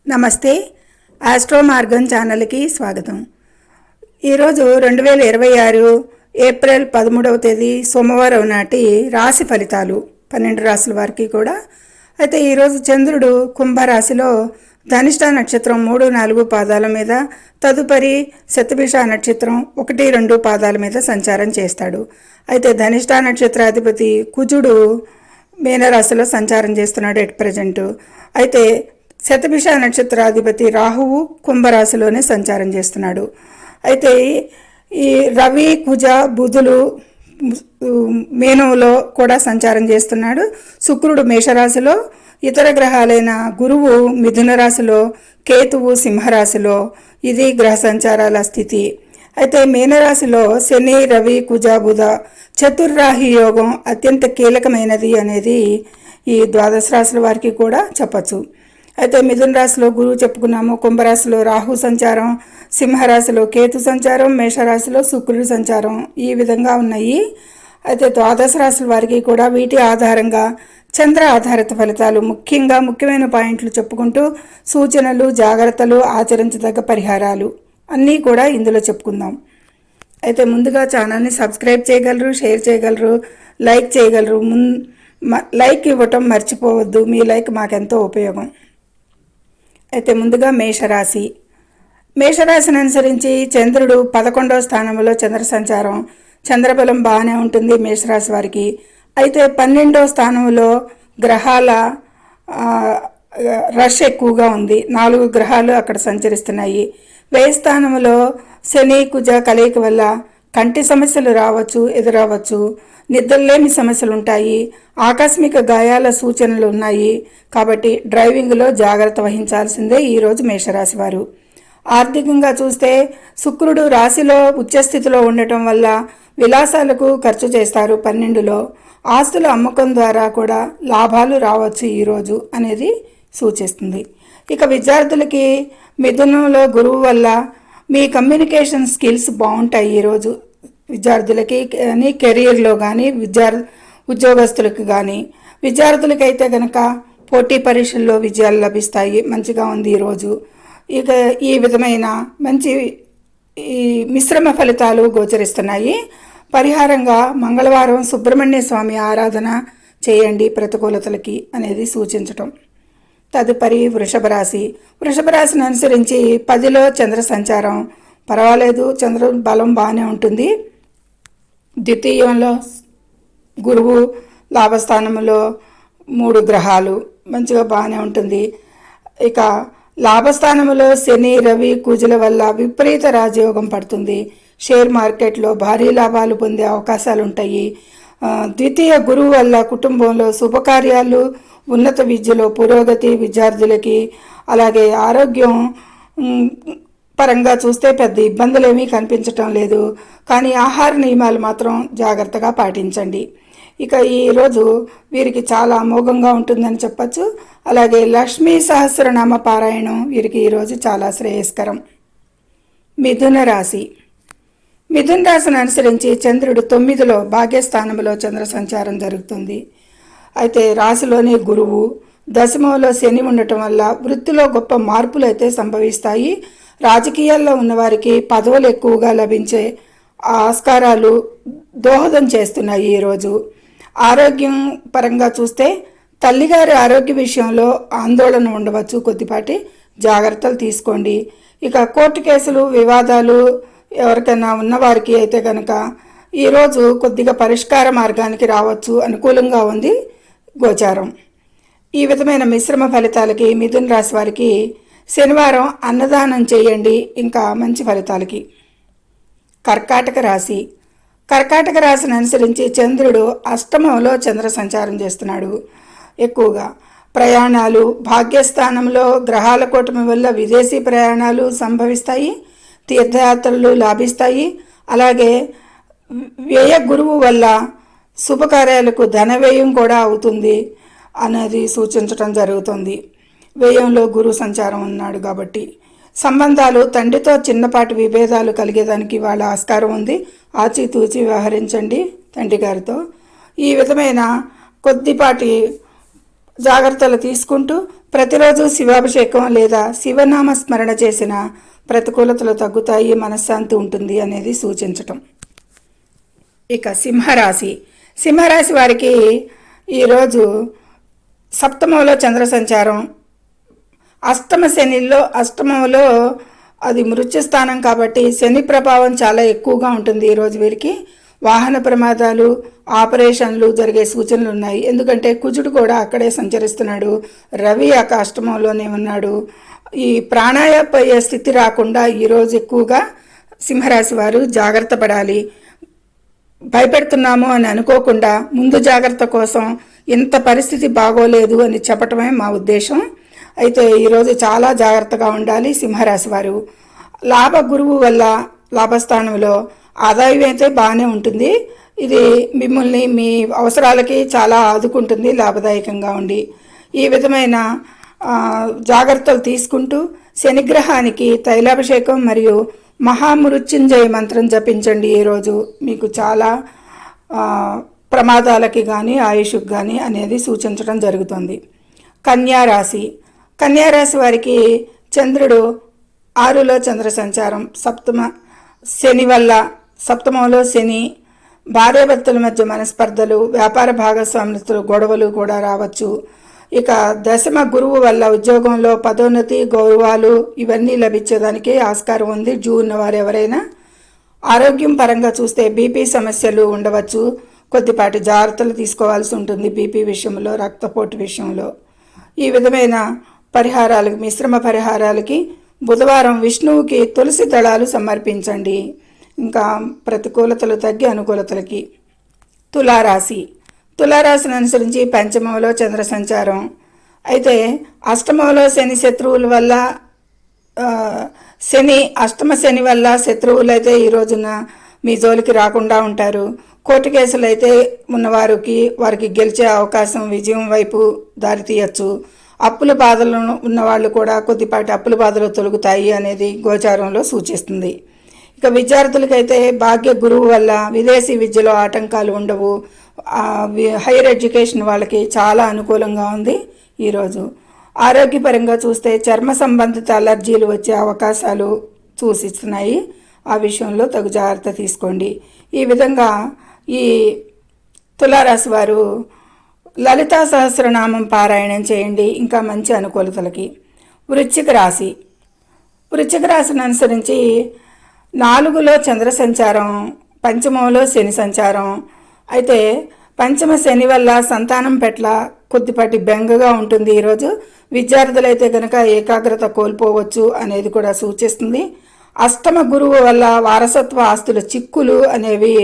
నమస్తే. ఆస్ట్రో మార్గం ఛానల్కి స్వాగతం. ఈరోజు 2026 ఏప్రిల్ 13వ తేదీ సోమవారం నాటి రాశి ఫలితాలు 12 రాశుల వారికి కూడా. అయితే ఈరోజు చంద్రుడు కుంభరాశిలో ధనిష్ట నక్షత్రం 3-4 పాదాల మీద, తదుపరి శతభిష నక్షత్రం 1-2 పాదాల మీద సంచారం చేస్తాడు. అయితే ధనిష్ట నక్షత్రాధిపతి కుజుడు మీనరాశిలో సంచారం చేస్తున్నాడు ఎట్ ప్రజెంట్. అయితే శతభిష నక్షత్రాధిపతి రాహువు కుంభరాశిలోనే సంచారం చేస్తున్నాడు. అయితే ఈ రవి, కుజ, బుధులు మీనంలో కూడా సంచారం చేస్తున్నాడు. శుక్రుడు మేషరాశిలో, ఇతర గ్రహాలైన గురువు మిథున రాశిలో, కేతువు సింహరాశిలో. ఇది గ్రహ సంచారాల స్థితి. అయితే మీనరాశిలో శని, రవి, కుజ, బుధ చతుర్రాహి యోగం అత్యంత కీలకమైనది అనేది ఈ ద్వాదశ రాశుల వారికి కూడా చెప్పచ్చు. అయితే మిథున రాశిలో గురువు చెప్పుకున్నాము, కుంభరాశిలో రాహు సంచారం, సింహరాశిలో కేతు సంచారం, మేషరాశిలో శుక్రుడి సంచారం ఈ విధంగా ఉన్నాయి. అయితే ద్వాదశ రాశుల వారికి కూడా వీటి ఆధారంగా చంద్ర ఆధారిత ఫలితాలు, ముఖ్యంగా ముఖ్యమైన పాయింట్లు చెప్పుకుంటూ సూచనలు, జాగ్రత్తలు, ఆచరించదగ్గ పరిహారాలు అన్నీ కూడా ఇందులో చెప్పుకుందాం. అయితే ముందుగా ఛానల్ని సబ్స్క్రైబ్ చేయగలరు, షేర్ చేయగలరు, లైక్ చేయగలరు. లైక్ ఇవ్వటం మర్చిపోవద్దు, మీ లైక్ మాకెంతో ఉపయోగం. అయితే ముందుగా మేషరాశిని అనుసరించి చంద్రుడు 11వ స్థానంలో చంద్ర సంచారం, చంద్రబలం బాగానే ఉంటుంది మేషరాశి వారికి. అయితే 12వ స్థానంలో గ్రహాల రష్ ఎక్కువగా ఉంది. 4 గ్రహాలు అక్కడ సంచరిస్తున్నాయి. వ్యయ స్థానంలో శని, కుజ కలయిక వల్ల కంటి సమస్యలు ఎదురవచ్చు, నిద్రలేని సమస్యలు ఉంటాయి, ఆకస్మిక గాయాల సూచనలు ఉన్నాయి. కాబట్టి డ్రైవింగ్లో జాగ్రత్త వహించాల్సిందే ఈరోజు మేషరాశి వారు. ఆర్థికంగా చూస్తే శుక్రుడు రాశిలో ఉచ్చస్థితిలో ఉండటం వల్ల విలాసాలకు ఖర్చు చేస్తారు. 12లో ఆస్తుల అమ్మకం ద్వారా కూడా లాభాలు రావచ్చు ఈరోజు అనేది సూచిస్తుంది. ఇక విద్యార్థులకి మిథునంలో గురువు వల్ల మీ కమ్యూనికేషన్ స్కిల్స్ బాగుంటాయి ఈరోజు విద్యార్థులకి కానీ, కెరీర్లో కానీ, ఉద్యోగస్తులకు కానీ. విద్యార్థులకైతే కనుక పోటీ పరీక్షల్లో విజయాలు లభిస్తాయి, మంచిగా ఉంది ఈరోజు. ఇక ఈ విధమైన మంచి మిశ్రమ ఫలితాలు గోచరిస్తున్నాయి. పరిహారంగా మంగళవారం సుబ్రహ్మణ్య స్వామి ఆరాధన చేయండి ప్రతికూలతలకి అనేది సూచించటం. తదుపరి వృషభ రాశిని అనుసరించి 10లో చంద్ర సంచారం పర్వాలేదు, చంద్ర బలం బాగానే ఉంటుంది. ద్వితీయంలో గురువు, లాభస్థానంలో 3 గ్రహాలు మంచిగా బాగానే ఉంటుంది. ఇక లాభస్థానంలో శని, రవి, కుజుల వల్ల విపరీత రాజయోగం పడుతుంది. షేర్ మార్కెట్లో భారీ లాభాలు పొందే అవకాశాలు ఉంటాయి. ద్వితీయ గురువు వల్ల కుటుంబంలో శుభకార్యాలు, ఉన్నత విద్యలో పురోగతి విద్యార్థులకి. అలాగే ఆరోగ్యం పరంగా చూస్తే పెద్ద ఇబ్బందులు ఏమీ కనిపించటం లేదు, కానీ ఆహార నియమాలు మాత్రం జాగ్రత్తగా పాటించండి. ఇక ఈరోజు వీరికి చాలా అమోఘంగా ఉంటుందని చెప్పచ్చు. అలాగే లక్ష్మీ సహస్రనామ పారాయణం వీరికి ఈరోజు చాలా శ్రేయస్కరం. మిథున రాశిని అనుసరించి చంద్రుడు 9లో భాగ్యస్థానంలో చంద్ర సంచారం జరుగుతుంది. అయితే రాశిలోనే గురువు, దశమంలో శని ఉండటం వల్ల వృత్తిలో గొప్ప మార్పులు అయితే సంభవిస్తాయి. రాజకీయాల్లో ఉన్నవారికి పదవులు ఎక్కువగా లభించే ఆస్కారాలు దోహదం చేస్తున్నాయి ఈరోజు. ఆరోగ్యం పరంగా చూస్తే తల్లిగారి ఆరోగ్య విషయంలో ఆందోళన ఉండవచ్చు, కొద్దిపాటి జాగ్రత్తలు తీసుకోండి. ఇక కోర్టు కేసులు, వివాదాలు ఎవరికైనా ఉన్నవారికి అయితే కనుక ఈరోజు కొద్దిగా పరిష్కార మార్గానికి రావచ్చు, అనుకూలంగా ఉంది గోచారం. ఈ విధమైన మిశ్రమ ఫలితాలకి మిథున రాశి వారికి శనివారం అన్నదానం చేయండి, ఇంకా మంచి ఫలితాలకి. కర్కాటక రాశిని అనుసరించి చంద్రుడు అష్టమంలో చంద్ర సంచారం చేస్తున్నాడు. ఎక్కువగా ప్రయాణాలు, భాగ్యస్థానంలో గ్రహాల కూటమి వల్ల విదేశీ ప్రయాణాలు సంభవిస్తాయి, తీర్థయాత్రలు లాభిస్తాయి. అలాగే వ్యయ గురువు వల్ల శుభకార్యాలకు ధన వ్యయం కూడా అవుతుంది అనేది సూచించటం జరుగుతుంది. వ్యయంలో గురు సంచారం ఉన్నాడు కాబట్టి సంబంధాలు, తండ్రితో చిన్నపాటి విభేదాలు కలిగేదానికి వాళ్ళ ఆస్కారం ఉంది. ఆచితూచి వ్యవహరించండి తండ్రి గారితో. ఈ విధమైన కొద్దిపాటి జాగ్రత్తలు తీసుకుంటూ ప్రతిరోజు శివాభిషేకం లేదా శివనామ స్మరణ చేసిన ప్రతికూలతలు తగ్గుతాయి, మనశ్శాంతి ఉంటుంది అనేది సూచించటం. ఇక సింహరాశి వారికి ఈరోజు సప్తమంలో చంద్ర సంచారం, అష్టమంలో అది మృత్యుస్థానం కాబట్టి శని ప్రభావం చాలా ఎక్కువగా ఉంటుంది. ఈరోజు వీరికి వాహన ప్రమాదాలు, ఆపరేషన్లు జరిగే సూచనలు ఉన్నాయి. ఎందుకంటే కుజుడు కూడా అక్కడే సంచరిస్తున్నాడు, రవి అష్టమంలోనే ఉన్నాడు. ఈ ప్రాణాయామపోయే స్థితి రాకుండా ఈరోజు ఎక్కువగా సింహరాశి వారు జాగ్రత్త పడాలి. భయపెడుతున్నాము అని అనుకోకుండా ముందు జాగ్రత్త కోసం ఇంత పరిస్థితి బాగోలేదు అని చెప్పటమే మా ఉద్దేశం. అయితే ఈరోజు చాలా జాగ్రత్తగా ఉండాలి సింహరాశి వారు. గురువు వల్ల లాభస్థానంలో ఆదాయం అయితే బాగానే ఉంటుంది. ఇది మిమ్మల్ని మీ అవసరాలకి చాలా ఆదుకుంటుంది, లాభదాయకంగా ఉండి. ఈ విధమైన జాగ్రత్తలు తీసుకుంటూ శనిగ్రహానికి తైలాభిషేకం మరియు మహామృత్యుంజయ మంత్రం జపించండి. ఈరోజు మీకు చాలా ప్రమాదాలకి కానీ ఆయుష్కి కానీ అనేది సూచించడం జరుగుతుంది. కన్యారాశి వారికి చంద్రుడు 6లో చంద్ర సంచారం, సప్తమంలో శని, భార్యాభర్తల మధ్య మనస్పర్ధలు, వ్యాపార భాగస్వాములతో గొడవలు కూడా రావచ్చు. ఇక దశమ గురువు వల్ల ఉద్యోగంలో పదోన్నతి, గౌరవాలు ఇవన్నీ లభించేదానికి ఆస్కారం ఉంది. జూన్ వారు ఎవరైనా ఆరోగ్యం పరంగా చూస్తే బీపీ సమస్యలు ఉండవచ్చు, కొద్దిపాటి జాగ్రత్తలు తీసుకోవాల్సి ఉంటుంది బీపీ విషయంలో, రక్తపోటు విషయంలో. ఈ విధమైన మిశ్రమ పరిహారాలకి బుధవారం విష్ణువుకి తులసి దళాలు సమర్పించండి. ఇంకా ప్రతికూలతలు తగ్గి అనుకూలతలకి. తులారాశిని అనుసరించి పంచమంలో చంద్ర సంచారం, అయితే అష్టమంలో శని శత్రువుల వల్ల అష్టమ శని వల్ల శత్రువులు అయితే ఈ రోజున మీ జోలికి రాకుండా ఉంటారు. కోర్టు కేసులు అయితే వారికి గెలిచే అవకాశం, విజయం వైపు దారితీయచ్చు. అప్పుల బాధలు ఉన్నవాళ్ళు కూడా కొద్దిపాటి అప్పుల బాధలు తొలగుతాయి అనేది గోచారంలో సూచిస్తుంది. ఇక విద్యార్థులకైతే భాగ్య గురువు వల్ల విదేశీ విద్యలో ఆటంకాలు ఉండవు. హైయర్ ఎడ్యుకేషన్ వాళ్ళకి చాలా అనుకూలంగా ఉంది. ఈరోజు ఆరోగ్యపరంగా చూస్తే చర్మ సంబంధిత అలర్జీలు వచ్చే అవకాశాలు సూచిస్తున్నాయి. ఆ విషయంలో తగు జాగ్రత్త తీసుకోండి. ఈ విధంగా ఈ తులారాశి వారు లలితా సహస్రనామం పారాయణం చేయండి, ఇంకా మంచి అనుకూలతలకి. వృశ్చిక రాశిని అనుసరించి 4లో చంద్ర సంచారం, పంచమంలో శని సంచారం. అయితే పంచమ శని వల్ల సంతానం పట్ల కొద్దిపాటి బెంగగా ఉంటుంది. ఈరోజు విద్యార్థులైతే కనుక ఏకాగ్రత కోల్పోవచ్చు అనేది కూడా సూచిస్తుంది. అష్టమ గురువు వల్ల వారసత్వ ఆస్తుల చిక్కులు అనేవి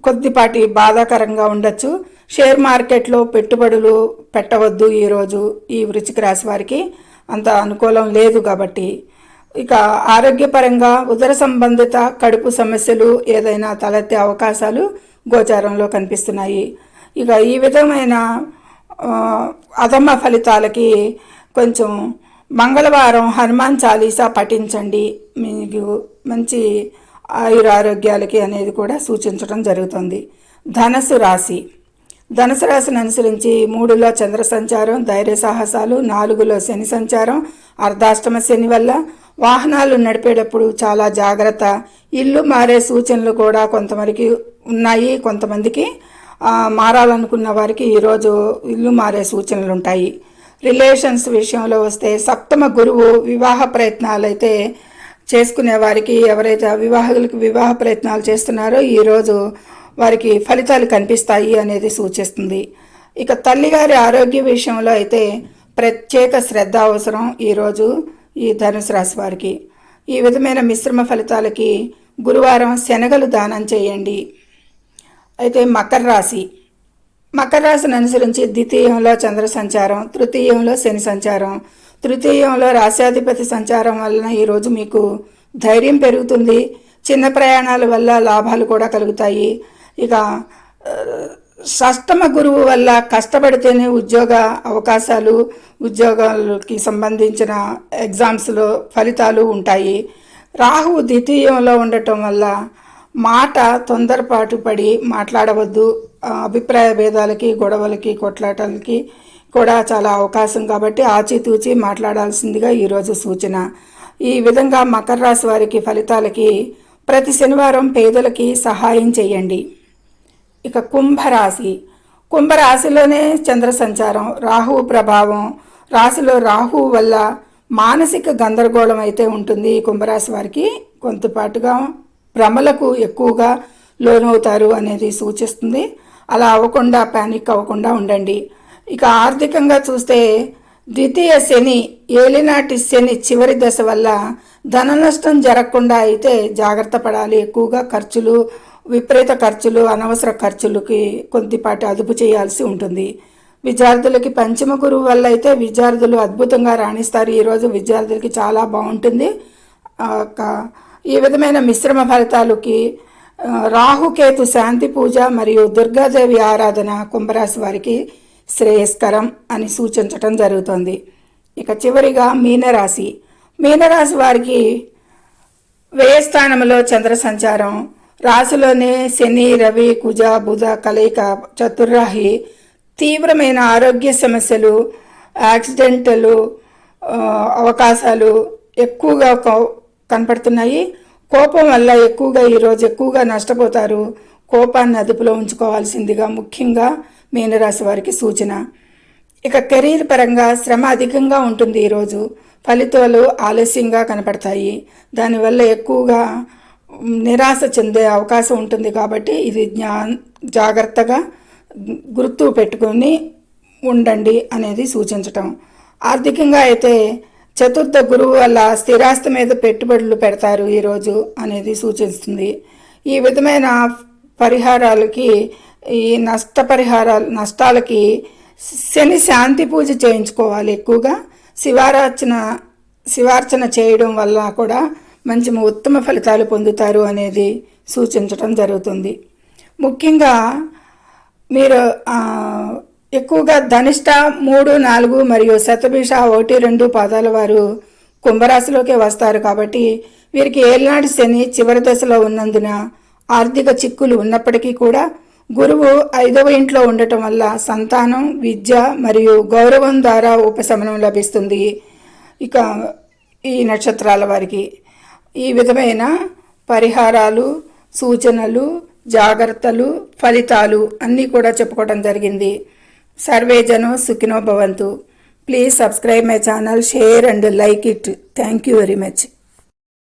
కొద్దిపాటి బాధాకరంగా ఉండొచ్చు. షేర్ మార్కెట్లో పెట్టుబడులు పెట్టవద్దు. ఈరోజు ఈ వృశ్చిక రాశి వారికి అంత అనుకూలం లేదు కాబట్టి. ఇక ఆరోగ్యపరంగా ఉదర సంబంధిత కడుపు సమస్యలు ఏదైనా తలెత్తే అవకాశాలు గోచారంలో కనిపిస్తున్నాయి. ఇక ఈ విధమైన అధమ ఫలితాలకి కొంచెం మంగళవారం హనుమాన్ చాలీసా పఠించండి, మీకు మంచి ఆయురారోగ్యాలకి అనేది కూడా సూచించడం జరుగుతుంది. ధనుసు రాశిని అనుసరించి 3లో చంద్ర సంచారం, ధైర్య సాహసాలు, 4లో శని సంచారం, అర్ధాష్టమ శని వల్ల వాహనాలు నడిపేటప్పుడు చాలా జాగ్రత్త. ఇల్లు మారే సూచనలు కూడా కొంతమందికి ఉన్నాయి. కొంతమందికి మారాలనుకున్న వారికి ఈరోజు ఇల్లు మారే సూచనలు ఉంటాయి. రిలేషన్స్ విషయంలో వస్తే సప్తమ గురువు వివాహ ప్రయత్నాలు అయితే చేసుకునే వారికి, ఎవరైతే అవివాహితులకు వివాహ ప్రయత్నాలు చేస్తున్నారో ఈరోజు వారికి ఫలితాలు కనిపిస్తాయి అనేది సూచిస్తుంది. ఇక తల్లిగారి ఆరోగ్య విషయంలో అయితే ప్రత్యేక శ్రద్ధ అవసరం ఈరోజు ఈ ధనుసు రాశి వారికి. ఈ విధమైన మిశ్రమ ఫలితాలకి గురువారం శనగలు దానం చేయండి. అయితే మకర రాశిని అనుసరించి ద్వితీయంలో చంద్ర సంచారం, తృతీయంలో శని సంచారం, తృతీయంలో రాశ్యాధిపతి సంచారం వలన ఈరోజు మీకు ధైర్యం పెరుగుతుంది. చిన్న ప్రయాణాల వల్ల లాభాలు కూడా కలుగుతాయి. ఇక షష్టమ గురువు వల్ల కష్టపడితేనే ఉద్యోగ అవకాశాలు, ఉద్యోగాలకి సంబంధించిన ఎగ్జామ్స్లో ఫలితాలు ఉంటాయి. రాహువు ద్వితీయంలో ఉండటం వల్ల మాట తొందరపాటు పడి మాట్లాడవద్దు. అభిప్రాయ భేదాలకి, గొడవలకి, కొట్లాటలకి కూడా చాలా అవకాశం కాబట్టి ఆచితూచి మాట్లాడాల్సిందిగా ఈరోజు సూచన. ఈ విధంగా మకర రాశి వారికి ఫలితాలకి ప్రతి శనివారం పేదలకి సహాయం చేయండి. ఇక కుంభరాశి. కుంభరాశిలోనే చంద్ర సంచారం, రాహువు ప్రభావం. రాశిలో రాహువు వల్ల మానసిక గందరగోళం అయితే ఉంటుంది. ఈ కుంభరాశి వారికి కొంతపాటుగా భ్రమలకు ఎక్కువగా లోనవుతారు అనేది సూచిస్తుంది. అలా అవ్వకుండా పానిక్ అవ్వకుండా ఉండండి. ఇక ఆర్థికంగా చూస్తే ద్వితీయ శని, ఏలినాటి శని చివరి దశ వల్ల ధన నష్టం జరగకుండా అయితే జాగ్రత్త పడాలి. ఎక్కువగా ఖర్చులు, విపరీత ఖర్చులు, అనవసర ఖర్చులకి కొద్దిపాటి అదుపు చేయాల్సి ఉంటుంది. విద్యార్థులకి పంచమ గురువు వల్ల అయితే విద్యార్థులు అద్భుతంగా రాణిస్తారు. ఈరోజు విద్యార్థులకి చాలా బాగుంటుంది. ఈ విధమైన మిశ్రమ ఫలితాలకి రాహుకేతు శాంతి పూజ మరియు దుర్గాదేవి ఆరాధన కుంభరాశి వారికి శ్రేయస్కరం అని సూచించటం జరుగుతుంది. ఇక చివరిగా మీనరాశి. మీనరాశి వారికి వ్యయస్థానంలో చంద్ర సంచారం, రాశిలోనే శని, రవి, కుజ, బుధ కలయిక, చతుర్రాహి, తీవ్రమైన ఆరోగ్య సమస్యలు, యాక్సిడెంట్లు అవకాశాలు ఎక్కువగా కనపడుతున్నాయి. కోపం వల్ల ఈరోజు ఎక్కువగా నష్టపోతారు. కోపాన్ని అదుపులో ఉంచుకోవాల్సిందిగా ముఖ్యంగా మీనరాశి వారికి సూచన. ఇక కెరీర్ పరంగా శ్రమ అధికంగా ఉంటుంది. ఈరోజు ఫలితాలు ఆలస్యంగా కనపడతాయి. దానివల్ల ఎక్కువగా నిరాశ చెందే అవకాశం ఉంటుంది. కాబట్టి ఇది జాగ్రత్తగా గుర్తు పెట్టుకొని ఉండండి అనేది సూచించటం. ఆర్థికంగా అయితే చతుర్థ గురువు వల్ల స్థిరాస్తి మీద పెట్టుబడులు పెడతారు ఈరోజు అనేది సూచిస్తుంది. ఈ విధమైన పరిహారాలకి, ఈ నష్టాలకి శని శాంతి పూజ చేయించుకోవాలి. ఎక్కువగా శివార్చన చేయడం వల్ల కూడా మంచి ఉత్తమ ఫలితాలు పొందుతారు అనేది సూచించడం జరుగుతుంది. ముఖ్యంగా మీరు ఎక్కువగా ధనిష్ట 3, 4 మరియు శతభిష 1, 2 పాదాల వారు కుంభరాశిలోకే వస్తారు. కాబట్టి వీరికి ఏలినాటి శని చివరి దశలో ఉన్నందున ఆర్థిక చిక్కులు ఉన్నప్పటికీ కూడా గురువు 5వ ఇంట్లో ఉండటం వల్ల సంతానం, విద్య మరియు గౌరవం ద్వారా ఉపశమనం లభిస్తుంది. ఇక ఈ నక్షత్రాల వారికి ఈ విధమైన పరిహారాలు, సూచనలు, జాగ్రత్తలు, ఫలితాలు అన్నీ కూడా చెప్పుకోవడం జరిగింది. సర్వే జనో సుఖినో భవంతు. Please subscribe my channel, share and like it. Thank you very much.